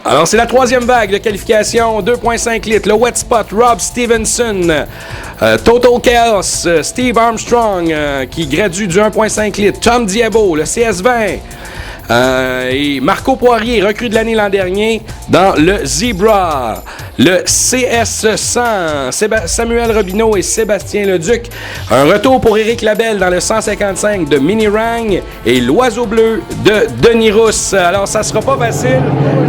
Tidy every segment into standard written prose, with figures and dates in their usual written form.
Alors, c'est la troisième vague de qualification, 2,5 litres. Le Wet Spot, Rob Stevenson. Total Chaos, Steve Armstrong, qui gradue du 1,5 litres. Tom Diabo, le CS20. Et Marco Poirier, recrue de l'année l'an dernier dans le Zebra. Le CS100, Samuel Robineau et Sébastien Leduc. Un retour pour Éric Labelle dans le 155 de Mini Rang et l'Oiseau Bleu de Denis Rousse. Alors, ça sera pas facile.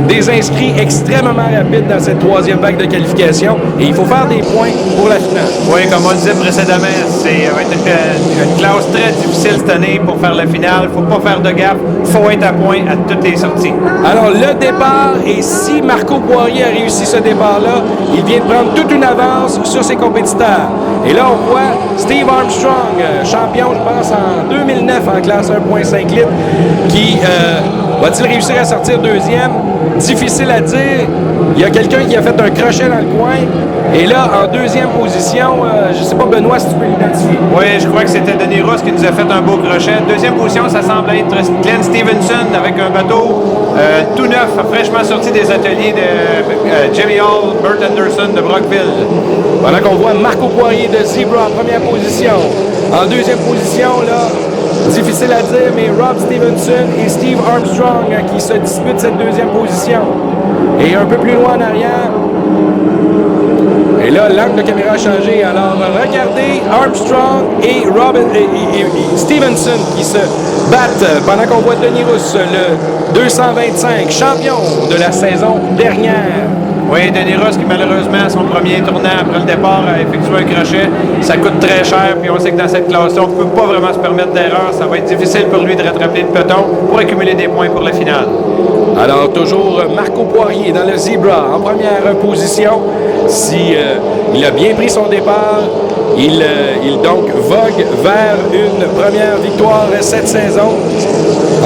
Des inscrits extrêmement rapides dans cette troisième vague de qualification et il faut faire des points pour la finale. Oui, comme on le disait précédemment, c'est une classe très difficile cette année pour faire la finale. Il ne faut pas faire de gaffe. Il faut être à point à toutes les sorties. Alors, le départ, et si Marco Poirier a réussi ce départ-là, il vient de prendre toute une avance sur ses compétiteurs. Et là, on voit Steve Armstrong, champion, je pense, en 2009 en classe 1,5 litres, qui va-t-il réussir à sortir deuxième? Difficile à dire. Il y a quelqu'un qui a fait un crochet dans le coin. Et là, en deuxième position, je ne sais pas, Benoît, si tu peux l'identifier. Oui, je crois que c'était Denis Rousse qui nous a fait un beau crochet. Deuxième position, ça semble être Glenn Stevenson avec un bateau tout neuf, fraîchement sorti des ateliers de Jimmy Hall, Bert Anderson de Brockville. Pendant qu'on voit Marco Poirier de Zebra en première position. En deuxième position, là, difficile à dire, mais Rob Stevenson et Steve Armstrong qui se disputent cette deuxième position. Et un peu plus loin en arrière, et là, l'angle de caméra a changé. Alors, regardez Armstrong et Stevenson qui se battent pendant qu'on voit Denis Rousse, le 225, champion de la saison dernière. Oui, Denis Rousse qui malheureusement, son premier tournant après le départ, a effectué un crochet. Ça coûte très cher, puis on sait que dans cette classe-là, on ne peut pas vraiment se permettre d'erreur. Ça va être difficile pour lui de rattraper le peloton pour accumuler des points pour la finale. Alors, toujours Marco Poirier dans le Zebra en première position. Si il a bien pris son départ, il donc vogue vers une première victoire cette saison.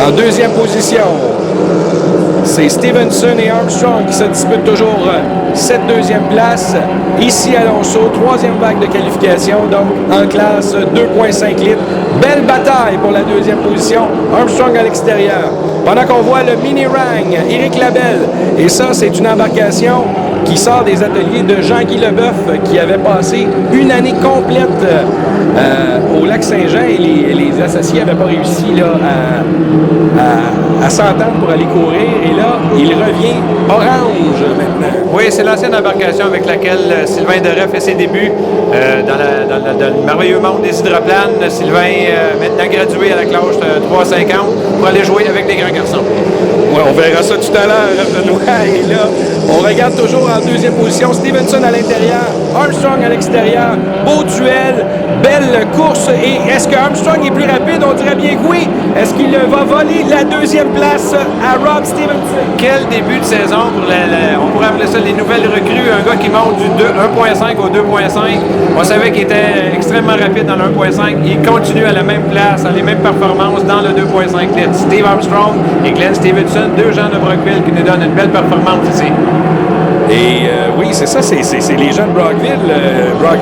En deuxième position, c'est Stevenson et Armstrong qui se disputent toujours cette deuxième place. Ici, Alonso, troisième vague de qualification, donc en classe 2,5 litres. Belle bataille pour la deuxième position. Armstrong à l'extérieur. Pendant qu'on voit le Mini Rang, Éric Labelle. Et ça, c'est une embarcation qui sort des ateliers de Jean-Guy Leboeuf, qui avait passé une année complète au Lac-Saint-Jean et les associés n'avaient pas réussi là, à s'entendre pour aller courir. Et là, il revient orange maintenant. Oui, c'est l'ancienne embarcation avec laquelle Sylvain Doré fait ses débuts dans le merveilleux monde des hydroplanes. Sylvain, maintenant gradué à la classe 350, pour aller jouer avec les grands garçons. Oui, on verra ça tout à l'heure, Benoît. Et là, on regarde toujours en deuxième position Stevenson à l'intérieur, Armstrong à l'extérieur. Beau duel, belle course. Et est-ce que Armstrong est plus rapide? On dirait bien que oui. Est-ce qu'il va voler la deuxième place à Rob Stevenson? Quel début de saison pour on pourrait appeler ça les nouvelles recrues. Un gars qui monte du 1.5 au 2.5. On savait qu'il était extrêmement rapide dans le 1.5. Il continue à la même place, à les mêmes performances dans le 2.5 litres. Steve Armstrong et Glenn Stevenson, deux gens de Brockville qui nous donnent une belle performance ici. Et oui, c'est ça, c'est les gens de Brockville,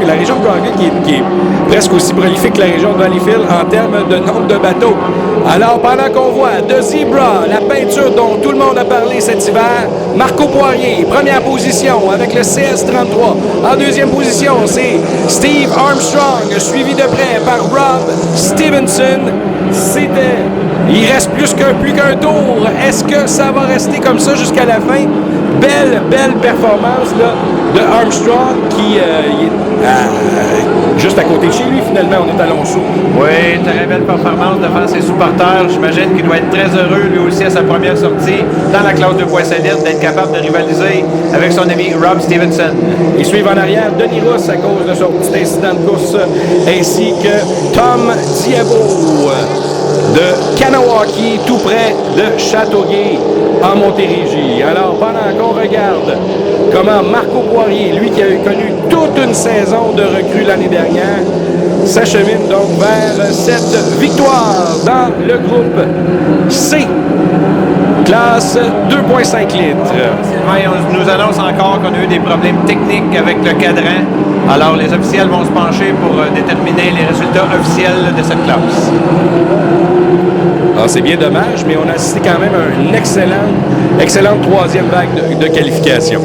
la région de Brockville qui est presque aussi prolifique que la région de Valleyfield en termes de nombre de bateaux. Alors, pendant qu'on voit de Zebra, la peinture dont tout le monde a parlé cet hiver, Marco Poirier, première position avec le CS33. En deuxième position, c'est Steve Armstrong, suivi de près par Rob Stevenson. Il reste plus qu'un tour. Est-ce que ça va rester comme ça jusqu'à la fin? Belle performance là, de Armstrong qui est juste à côté de chez lui, finalement, on est à Alonso. Oui, très belle performance devant ses supporters. J'imagine qu'il doit être très heureux, lui aussi, à sa première sortie dans la classe 2.5 litres, d'être capable de rivaliser avec son ami Rob Stevenson. Ils suivent en arrière Denis Rousse à cause de son petit incident de course, ainsi que Tom Diabo de Kanawaki, tout près de Châteauguay, en Montérégie. Alors, pendant qu'on regarde comment Marco Poirier, lui qui a connu toute une saison de recrue l'année dernière, s'achemine donc vers cette victoire dans le groupe C, classe 2.5 litres. Sylvain, on nous annonce encore qu'on a eu des problèmes techniques avec le cadran. Alors, les officiels vont se pencher pour déterminer les résultats officiels de cette classe. Alors, c'est bien dommage, mais on a assisté quand même à une excellente troisième vague de qualification.